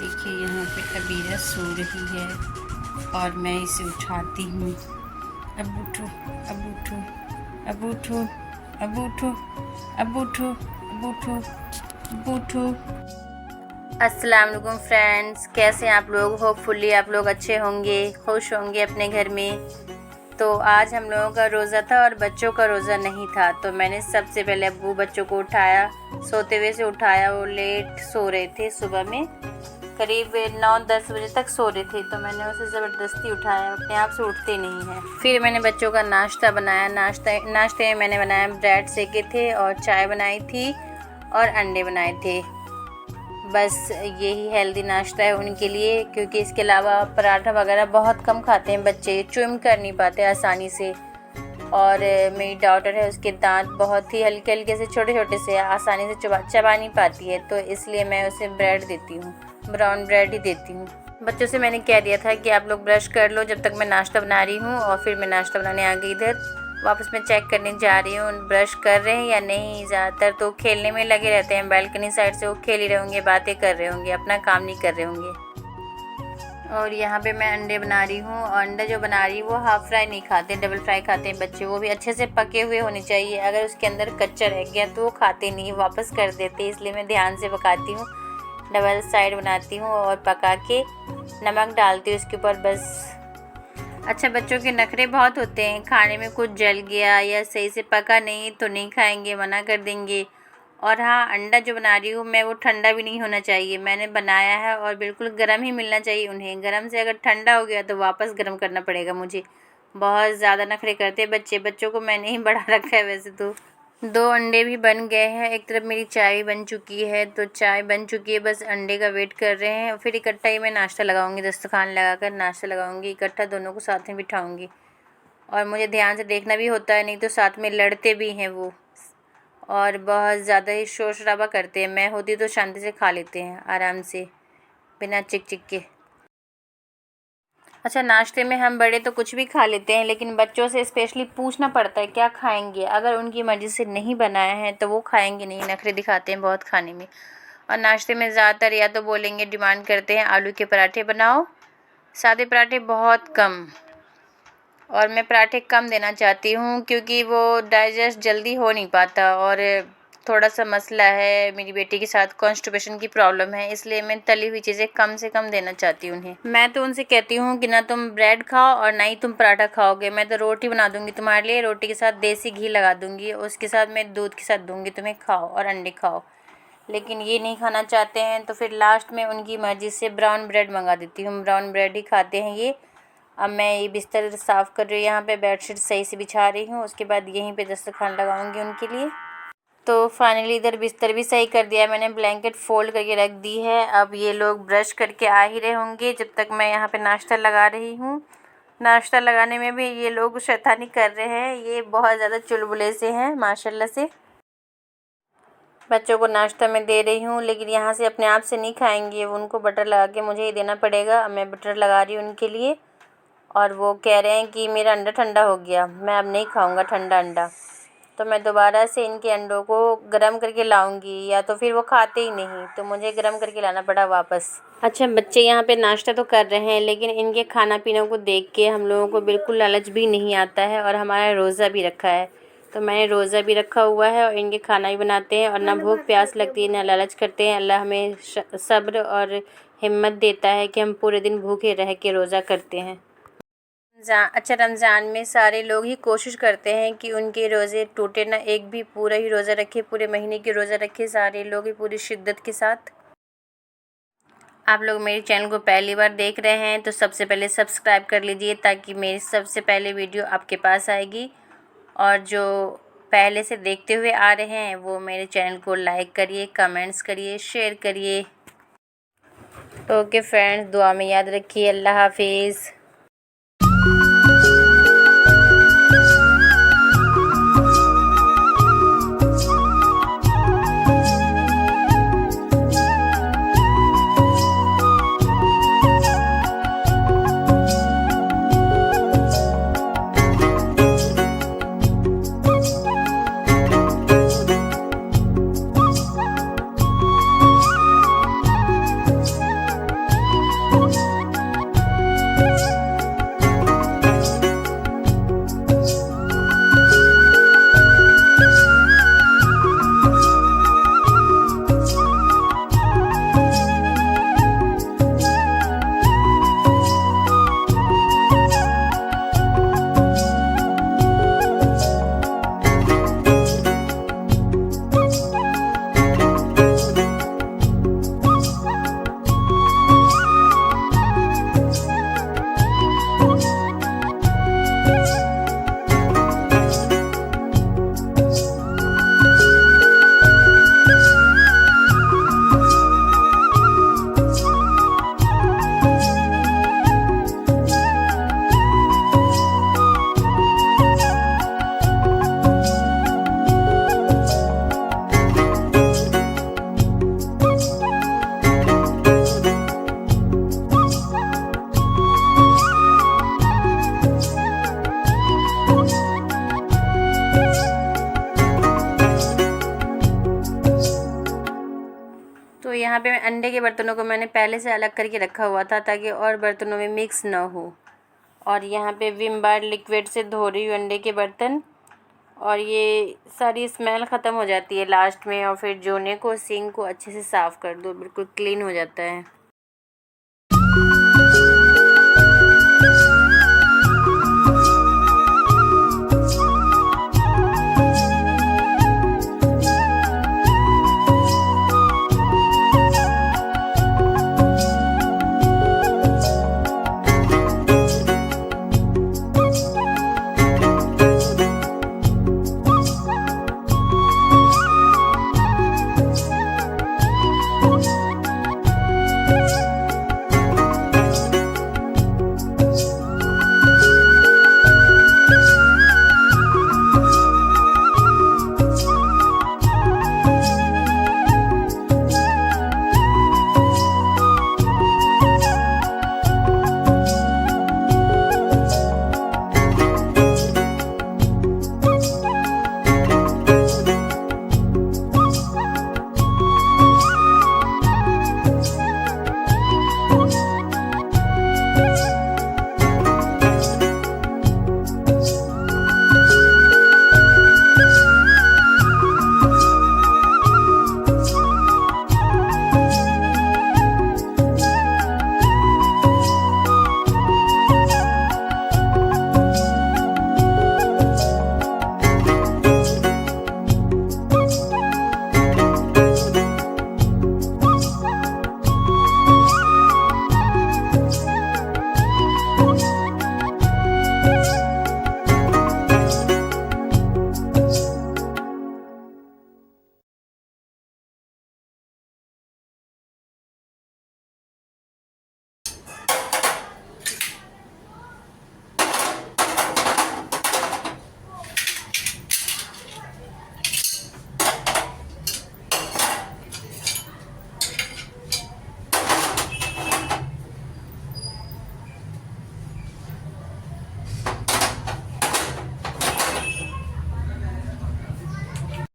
देखिए यहाँ पे अबीरा सो रही है और मैं इसे उठाती हूँ। अब उठो, अब उठो, अब उठो, अब उठो, अब उठो, अब उठो, अब उठो। अस्सलाम वालेकुम फ्रेंड्स, कैसे हैं आप लोग? होपफुली आप लोग अच्छे होंगे, खुश होंगे अपने घर में। तो आज हम लोगों का रोज़ा था और बच्चों का रोज़ा नहीं था, तो मैंने सबसे पहले अब्बू बच्चों को उठाया, सोते हुए से उठाया। वो लेट सो रहे थे, सुबह में करीब 9-10 बजे तक सो रहे थे, तो मैंने उसे ज़बरदस्ती उठाया, अपने आप से उठते नहीं हैं। फिर मैंने बच्चों का नाश्ता बनाया। नाश्ते में मैंने बनाया ब्रेड सेके थे और चाय बनाई थी और अंडे बनाए थे। बस यही हेल्दी नाश्ता है उनके लिए, क्योंकि इसके अलावा पराठा वगैरह बहुत कम खाते हैं बच्चे, च्युइंग कर नहीं पाते आसानी से। और मेरी डॉटर है, उसके दांत बहुत ही हल्के हल्के से, छोटे छोटे से, आसानी से चबा नहीं पाती है, तो इसलिए मैं उसे ब्रेड देती हूँ, ब्राउन ब्रेड ही देती हूँ। बच्चों से मैंने कह दिया था कि आप लोग ब्रश कर लो जब तक मैं नाश्ता बना रही हूँ, और फिर मैं नाश्ता बनाने आ गई। इधर वापस मैं चेक करने जा रही हूँ ब्रश कर रहे हैं या नहीं। ज़्यादातर तो खेलने में लगे रहते हैं, बालकनी साइड से वो खेल ही रहे होंगे, बातें कर रहे होंगे, अपना काम नहीं कर रहे होंगे। और यहाँ पे मैं अंडे बना रही हूँ, और अंडा जो बना रही हूँ वो हाफ़ फ्राई नहीं खाते, डबल फ्राई खाते हैं बच्चे। वो भी अच्छे से पके हुए होने चाहिए, अगर उसके अंदर कच्चा रह गया तो वो खाते नहीं, वापस कर देते, इसलिए मैं ध्यान से पकाती हूँ। डबल साइड बनाती हूँ और पका के नमक डालती हूँ उसके ऊपर, बस। अच्छा, बच्चों के नखरे बहुत होते हैं, खाने में कुछ जल गया या सही से पका नहीं तो नहीं खाएंगे, मना कर देंगे। और हाँ, अंडा जो बना रही हूँ मैं, वो ठंडा भी नहीं होना चाहिए, मैंने बनाया है, और बिल्कुल गर्म ही मिलना चाहिए उन्हें। गर्म से अगर ठंडा हो गया तो वापस गर्म करना पड़ेगा मुझे। बहुत ज़्यादा नखरे करते हैं बच्चे, बच्चों को मैंने ही बढ़ा रखा है वैसे तो। 2 अंडे भी बन गए हैं, एक तरफ मेरी चाय बन चुकी है, तो चाय बन चुकी है, बस अंडे का वेट कर रहे हैं। फिर इकट्ठा ही मैं नाश्ता लगाऊंगी, दस्तरखान लगाकर नाश्ता लगाऊंगी, इकट्ठा दोनों को साथ में बिठाऊंगी। और मुझे ध्यान से देखना भी होता है, नहीं तो साथ में लड़ते भी हैं वो, और बहुत ज़्यादा ही शोर शराबा करते हैं। मैं होती तो शांति से खा लेते हैं, आराम से, बिना चिक चिक के। अच्छा, नाश्ते में हम बड़े तो कुछ भी खा लेते हैं, लेकिन बच्चों से स्पेशली पूछना पड़ता है क्या खाएंगे। अगर उनकी मर्ज़ी से नहीं बनाया है तो वो खाएंगे नहीं, नखरे दिखाते हैं बहुत खाने में। और नाश्ते में ज़्यादातर या तो बोलेंगे, डिमांड करते हैं आलू के पराठे बनाओ, सादे पराठे बहुत कम। और मैं पराठे कम देना चाहती हूँ, क्योंकि वो डाइजेस्ट जल्दी हो नहीं पाता, और थोड़ा सा मसला है मेरी बेटी के साथ, कॉन्स्टिपेशन की प्रॉब्लम है, इसलिए मैं तली हुई चीज़ें कम से कम देना चाहती हूँ उन्हें। मैं तो उनसे कहती हूँ कि ना तुम ब्रेड खाओ और ना ही तुम पराठा खाओगे, मैं तो रोटी बना दूँगी तुम्हारे लिए, रोटी के साथ देसी घी लगा दूँगी, उसके साथ मैं दूध के साथ दूँगी तुम्हें, खाओ और अंडे खाओ। लेकिन ये नहीं खाना चाहते हैं, तो फिर लास्ट में उनकी मर्ज़ी से ब्राउन ब्रेड मंगा देती हूँ, ब्राउन ब्रेड ही खाते हैं ये। अब मैं ये बिस्तर साफ़ कर रही हूँ, यहाँ पे बेडशीट सही से बिछा रही हूँ, उसके बाद यहीं पे दस्तरखान लगाऊंगी उनके लिए। तो फाइनली इधर बिस्तर भी सही कर दिया मैंने, ब्लैंकेट फोल्ड करके रख दी है। अब ये लोग ब्रश करके आ ही रहे होंगे जब तक मैं यहाँ पे नाश्ता लगा रही हूँ। नाश्ता लगाने में भी ये लोग शैतानी कर रहे हैं, ये बहुत ज़्यादा चुलबुले से हैं माशाल्लाह से। बच्चों को नाश्ता मैं दे रही हूँ, लेकिन यहाँ से अपने आप से नहीं खाएंगे, वो उनको बटर लगा के मुझे ही देना पड़ेगा। अब मैं बटर लगा रही हूँ उनके लिए, और वो कह रहे हैं कि मेरा अंडा ठंडा हो गया, मैं अब नहीं खाऊंगा ठंडा अंडा। तो मैं दोबारा से इनके अंडों को गर्म करके लाऊंगी, या तो फिर वो खाते ही नहीं, तो मुझे गर्म करके लाना पड़ा वापस। अच्छा, बच्चे यहाँ पे नाश्ता तो कर रहे हैं, लेकिन इनके खाना पीने को देख के हम लोगों को बिल्कुल लालच भी नहीं आता है, और हमारा रोज़ा भी रखा है, तो मैंने रोज़ा भी रखा हुआ है, और इनके खाना भी बनाते हैं, और ना भूख प्यास लगती है ना लालच करते हैं। अल्लाह हमें सब्र और हिम्मत देता है कि हम पूरे दिन भूखे रह के रोज़ा करते हैं। अच्छा, रमज़ान में सारे लोग ही कोशिश करते हैं कि उनके रोज़े टूटे ना, एक भी पूरा ही रोज़ा रखे, पूरे महीने की रोज़ा रखे सारे लोग ही पूरी शिद्दत के साथ। आप लोग मेरे चैनल को पहली बार देख रहे हैं तो सबसे पहले सब्सक्राइब कर लीजिए, ताकि मेरी सबसे पहले वीडियो आपके पास आएगी। और जो पहले से देखते हुए आ रहे हैं वो मेरे चैनल को लाइक करिए, कमेंट्स करिए, शेयर करिए। तो ओके फ्रेंड्स, दुआ में याद रखिए। अल्लाह हाफिज़। अंडे के बर्तनों को मैंने पहले से अलग करके रखा हुआ था ताकि और बर्तनों में मिक्स ना हो। और यहाँ पे विम बार लिक्विड से धो रही हूँ अंडे के बर्तन, और ये सारी स्मेल ख़त्म हो जाती है लास्ट में, और फिर जोने को सिंक को अच्छे से साफ़ कर दो, बिल्कुल क्लीन हो जाता है।